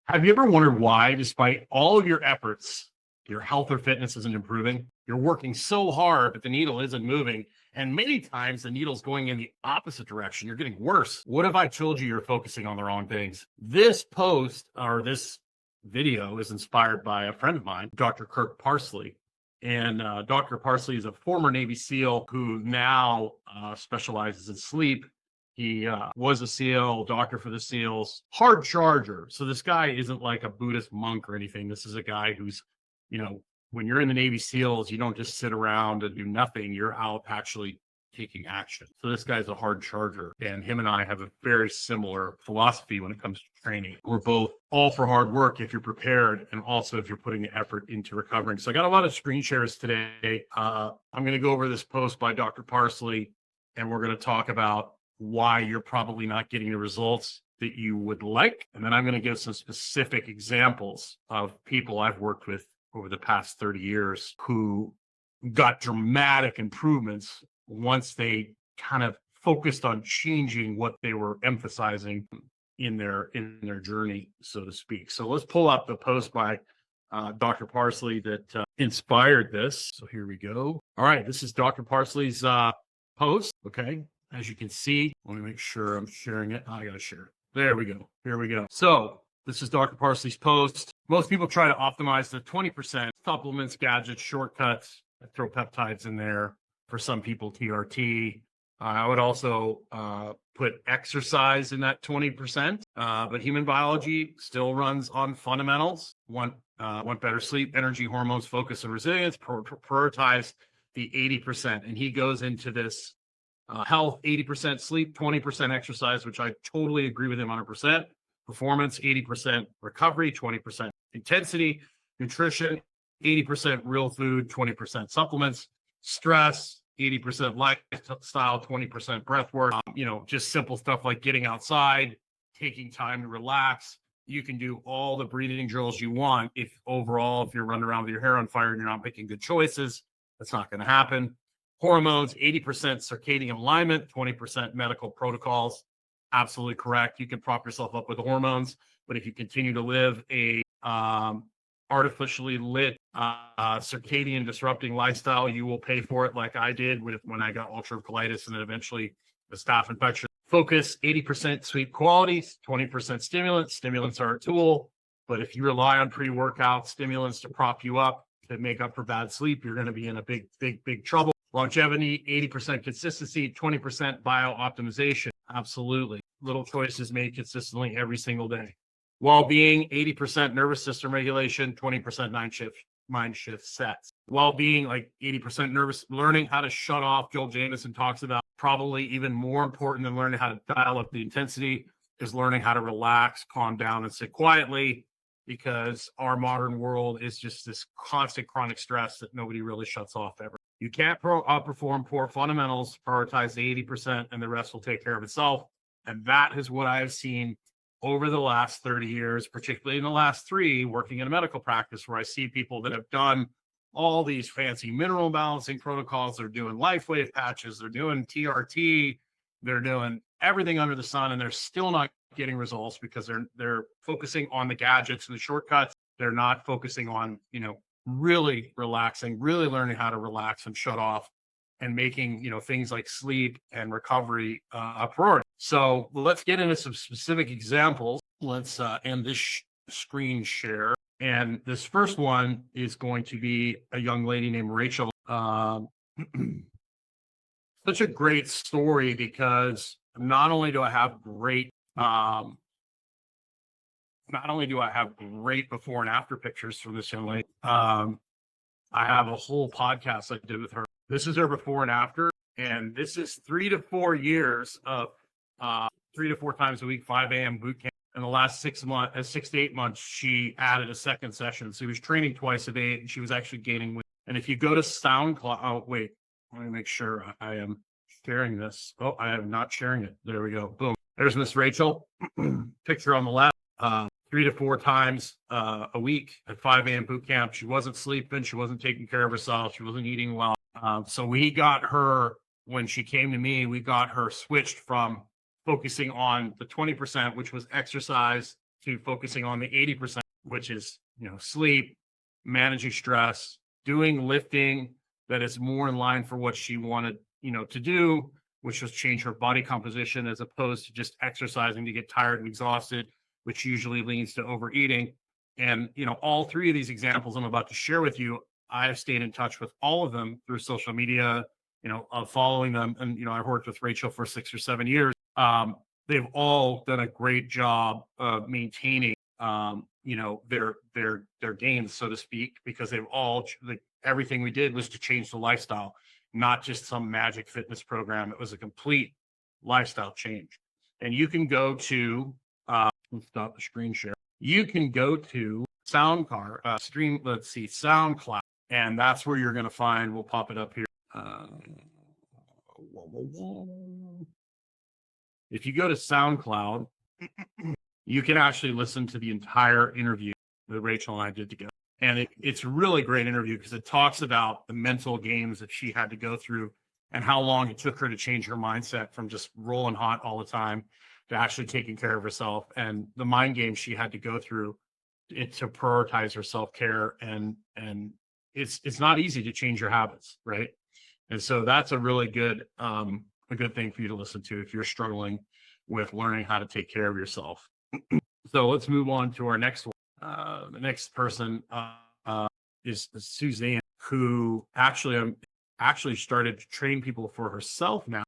Have you ever wondered why, despite all of your efforts, your health or fitness isn't improving? You're working so hard, but the needle isn't moving. And many times the needle's going in the opposite direction. You're getting worse. What if I told you you're focusing on the wrong things? This post or this video is inspired by a friend of mine, Dr. Kirk Parsley. And Dr. Parsley is a former Navy SEAL who now specializes in sleep. He was a SEAL, doctor for the SEALs, hard charger. So this guy isn't like a Buddhist monk or anything. This is a guy who's, when you're in the Navy SEALs, you don't just sit around and do nothing. You're out actually taking action. So this guy's a hard charger. And him and I have a very similar philosophy when it comes to training. We're both all for hard work if you're prepared and also if you're putting the effort into recovering. So I got a lot of screen shares today. I'm going to go over this post by Dr. Parsley, and we're going to talk about why you're probably not getting the results that you would like. And then I'm going to give some specific examples of people I've worked with over the past 30 years who got dramatic improvements once they kind of focused on changing what they were emphasizing in their journey, so to speak. So let's pull up the post by Dr. Parsley that inspired this. So here we go. All right, this is Dr. Parsley's post. Okay. As you can see, let me make sure I'm sharing it. I got to share it. There we go. Here we go. So this is Dr. Parsley's post. Most people try to optimize the 20% supplements, gadgets, shortcuts. I throw peptides in there. For some people, TRT. I would also put exercise in that 20%. But human biology still runs on fundamentals. Want better sleep, energy, hormones, focus, and resilience. Prioritize the 80%. And he goes into this health, 80% sleep, 20% exercise, which I totally agree with him 100%. Performance, 80% recovery, 20% intensity, nutrition, 80% real food, 20% supplements, stress, 80% lifestyle, 20% breath work. Just simple stuff like getting outside, taking time to relax. You can do all the breathing drills you want. If you're running around with your hair on fire and you're not making good choices, that's not going to happen. Hormones, 80% circadian alignment, 20% medical protocols. Absolutely correct. You can prop yourself up with hormones, but if you continue to live a artificially lit circadian disrupting lifestyle, you will pay for it like I did when I got ulcerative colitis and then eventually the staph infection. Focus, 80% sleep quality, 20% stimulants. Stimulants are a tool, but if you rely on pre-workout stimulants to prop you up to make up for bad sleep, you're going to be in a big trouble. Longevity, 80% consistency, 20% bio-optimization. Absolutely. Little choices made consistently every single day. Well-being, 80% nervous system regulation, 20% mind shift sets. Well-being, like 80% nervous, learning how to shut off. Joel Jamieson talks about probably even more important than learning how to dial up the intensity is learning how to relax, calm down, and sit quietly, because our modern world is just this constant chronic stress that nobody really shuts off ever. You can't outperform poor fundamentals. Prioritize the 80% and the rest will take care of itself. And that is what I have seen over the last 30 years, particularly in the last 3, working in a medical practice, where I see people that have done all these fancy mineral balancing protocols. They're doing LifeWave patches. They're doing TRT. They're doing everything under the sun, and they're still not getting results because they're focusing on the gadgets and the shortcuts. They're not focusing on, really relaxing, really learning how to relax and shut off, and making, things like sleep and recovery a priority. So let's get into some specific examples. Let's end this screen share. And this first one is going to be a young lady named Rachael. Such a great story, because not only do I have great before and after pictures from this young lady, I have a whole podcast I did with her. This is her before and after, and this is 3 to 4 years of 3 to 4 times a week, 5 a.m. boot camp. In the last 6 to 8 months, she added a second session. So she was training twice a day, and she was actually gaining weight. And if you go to SoundCloud, wait, let me make sure I am sharing this. Oh, I am not sharing it. There we go. Boom. There's Miss Rachael. Picture on the left. 3 to 4 times a week at 5 a.m. boot camp. She wasn't sleeping. She wasn't taking care of herself. She wasn't eating well. So we got her, when she came to me, we got her switched from focusing on the 20%, which was exercise, to focusing on the 80%, which is, sleep, managing stress, doing lifting that is more in line for what she wanted, to do, which was change her body composition as opposed to just exercising to get tired and exhausted, which usually leads to overeating. And, all three of these examples I'm about to share with you, I have stayed in touch with all of them through social media, of following them. And, I've worked with Rachael for 6 or 7 years. They've all done a great job of maintaining, their gains, so to speak, because they've all, everything we did was to change the lifestyle, not just some magic fitness program. It was a complete lifestyle change. And you can go to, let's stop the screen share. You can go to SoundCloud, and that's where you're going to find, we'll pop it up here. If you go to SoundCloud, you can actually listen to the entire interview that Rachael and I did together. And it's a really great interview because it talks about the mental games that she had to go through and how long it took her to change her mindset from just rolling hot all the time to actually taking care of herself, and the mind games she had to go through to prioritize her self-care. And it's not easy to change your habits, right? And so that's a really good thing for you to listen to if you're struggling with learning how to take care of yourself. So let's move on to our next one. The next person is Suzanne, who actually started to train people for herself now.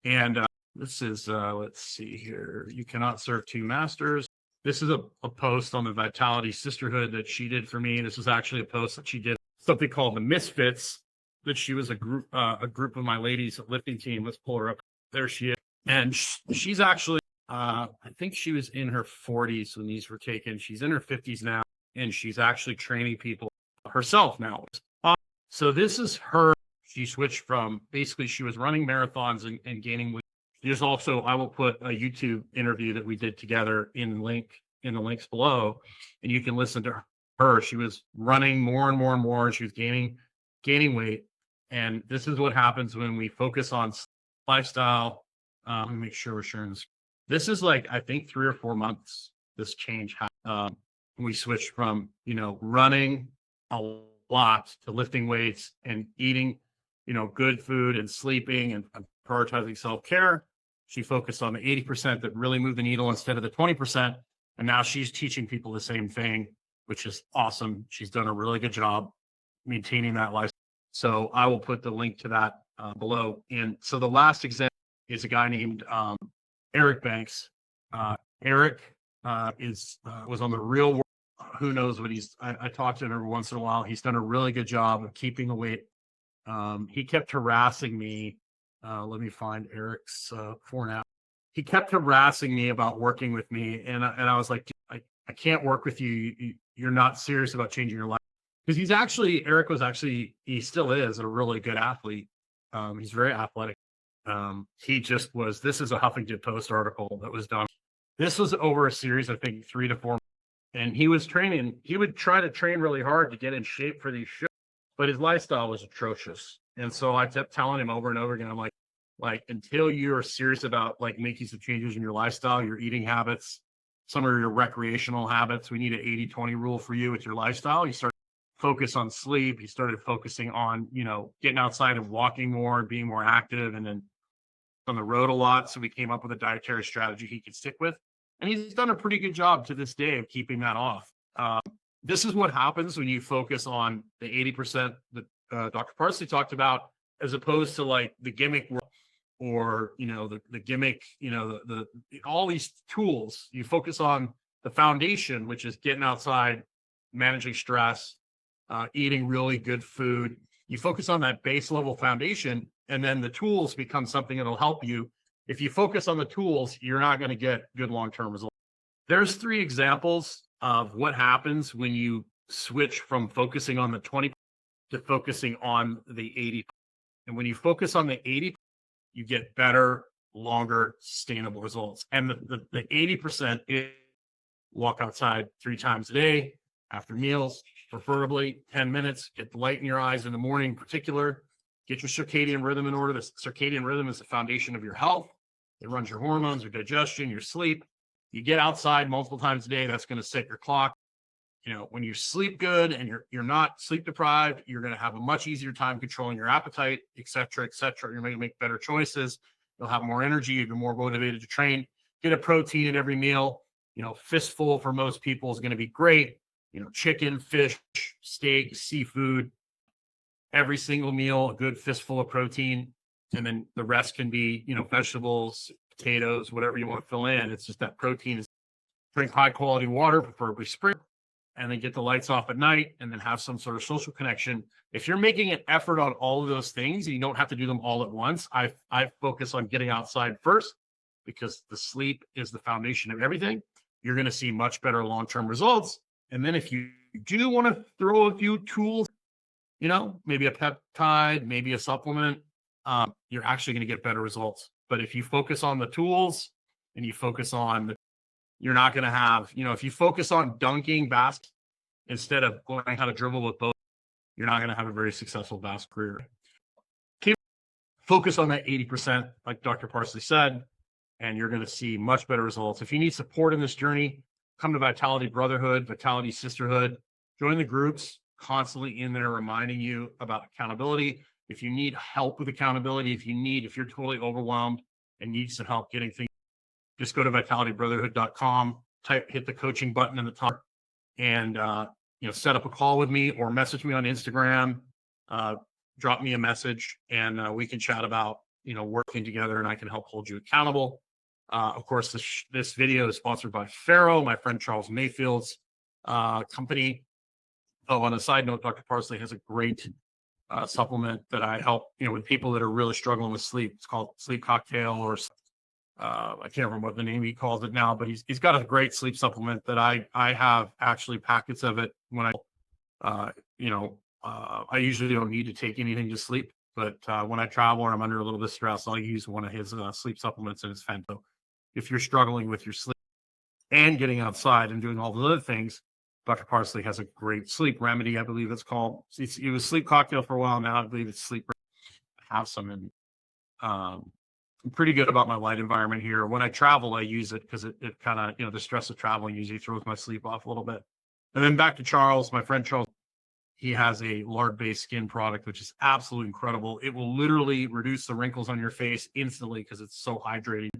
And this is, let's see here. You cannot serve two masters. This is a post on the Vitality Sisterhood that she did for me. This was actually a post that she did, something called the Misfits, that she was a group of my ladies lifting team. Let's pull her up. There she is. And she's actually, I think she was in her 40s when these were taken. She's in her 50s now, and she's actually training people herself now. So this is her. She switched from, basically she was running marathons and gaining weight. There's also, I will put a YouTube interview that we did together in the links below, and you can listen to her. She was running more and more and more, and she was gaining weight. And this is what happens when we focus on lifestyle. Let me make sure we're sharing this. This is like, I think 3 or 4 months, this change happened. We switched from, running a lot to lifting weights and eating, good food and sleeping and prioritizing self-care. She focused on the 80% that really moved the needle instead of the 20%. And now she's teaching people the same thing, which is awesome. She's done a really good job maintaining that lifestyle. So I will put the link to that below. And so the last example is a guy named Eric Banks. Eric was on the Real World. Who knows what I talk to him every once in a while. He's done a really good job of keeping the weight. He kept harassing me. Let me find Eric's format. He kept harassing me about working with me. And I was like, I can't work with you. You're not serious about changing your life. Because Eric he still is a really good athlete. He's very athletic. He just was, this is a Huffington Post article that was done. This was over a series, I think 3 to 4 months. And he was training, he would try to train really hard to get in shape for these shows, but his lifestyle was atrocious. And so I kept telling him over and over again, I'm like, until you're serious about like making some changes in your lifestyle, your eating habits, some of your recreational habits, we need an 80-20 rule for you with your lifestyle. You start focus on sleep. He started focusing on, getting outside and walking more and being more active, and then on the road a lot. So we came up with a dietary strategy he could stick with. And he's done a pretty good job to this day of keeping that off. This is what happens when you focus on the 80% that Dr. Parsley talked about, as opposed to like the gimmick or, the gimmick, all these tools. You focus on the foundation, which is getting outside, managing stress, eating really good food. You focus on that base level foundation, and then the tools become something that'll help you. If you focus on the tools, you're not going to get good long-term results. There's 3 examples of what happens when you switch from focusing on the 20 to focusing on the 80. And when you focus on the 80, you get better, longer, sustainable results. And the 80% is walk outside 3 times a day after meals, preferably 10 minutes, get the light in your eyes in the morning in particular, get your circadian rhythm in order. The circadian rhythm is the foundation of your health. It runs your hormones, your digestion, your sleep. You get outside multiple times a day, that's going to set your clock. When you sleep good and you're not sleep deprived, you're going to have a much easier time controlling your appetite, et cetera, et cetera. You're going to make better choices. You'll have more energy. You'll be more motivated to train. Get a protein at every meal. Fistful for most people is going to be great. Chicken, fish, steak, seafood, every single meal, a good fistful of protein. And then the rest can be, vegetables, potatoes, whatever you want to fill in. It's just that protein is. Drink high quality water, preferably spring, and then get the lights off at night, and then have some sort of social connection. If you're making an effort on all of those things, and you don't have to do them all at once, I focus on getting outside first, because the sleep is the foundation of everything. You're going to see much better long-term results. And then if you do want to throw a few tools, maybe a peptide, maybe a supplement, you're actually going to get better results. But if you focus on the tools and you focus on you're not going to have, if you focus on dunking baskets instead of learning how to dribble with both, you're not going to have a very successful basket career. Keep focus on that 80%, like Dr. Parsley said, and you're going to see much better results. If you need support in this journey, come to Vitality Brotherhood, Vitality Sisterhood, join the groups, constantly in there reminding you about accountability. If you need help with accountability, if you're totally overwhelmed and need some help getting things, just go to vitalitybrotherhood.com, hit the coaching button in the top, and set up a call with me, or message me on Instagram, drop me a message, and we can chat about working together, and I can help hold you accountable. Of course, this video is sponsored by Pharaoh, my friend Charles Mayfield's company. Oh, on a side note, Dr. Parsley has a great supplement that I help with people that are really struggling with sleep. It's called Sleep Cocktail, or I can't remember what the name he calls it now, but he's got a great sleep supplement that I have actually packets of it when I usually don't need to take anything to sleep, but when I travel or I'm under a little bit of stress, I'll use one of his sleep supplements, and it's fantastic. If you're struggling with your sleep and getting outside and doing all the other things, Dr. Parsley has a great sleep remedy, I believe it's called. It was Sleep Cocktail for a while now. I believe it's sleep. I have some in. I'm pretty good about my light environment here. When I travel, I use it because it kind of, the stress of traveling usually throws my sleep off a little bit. And then back to Charles, my friend Charles, he has a lard-based skin product, which is absolutely incredible. It will literally reduce the wrinkles on your face instantly because it's so hydrating.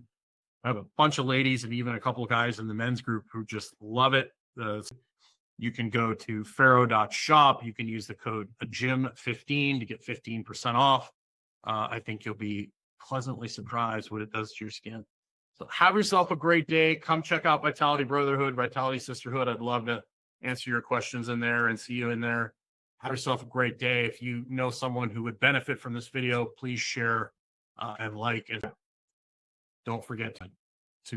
I have a bunch of ladies and even a couple of guys in the men's group who just love it. You can go to pharaoh.shop. You can use the code GYM15 to get 15% off. I think you'll be pleasantly surprised what it does to your skin. So have yourself a great day. Come check out Vitality Brotherhood, Vitality Sisterhood. I'd love to answer your questions in there and see you in there. Have yourself a great day. If you know someone who would benefit from this video, please share and like, and don't forget to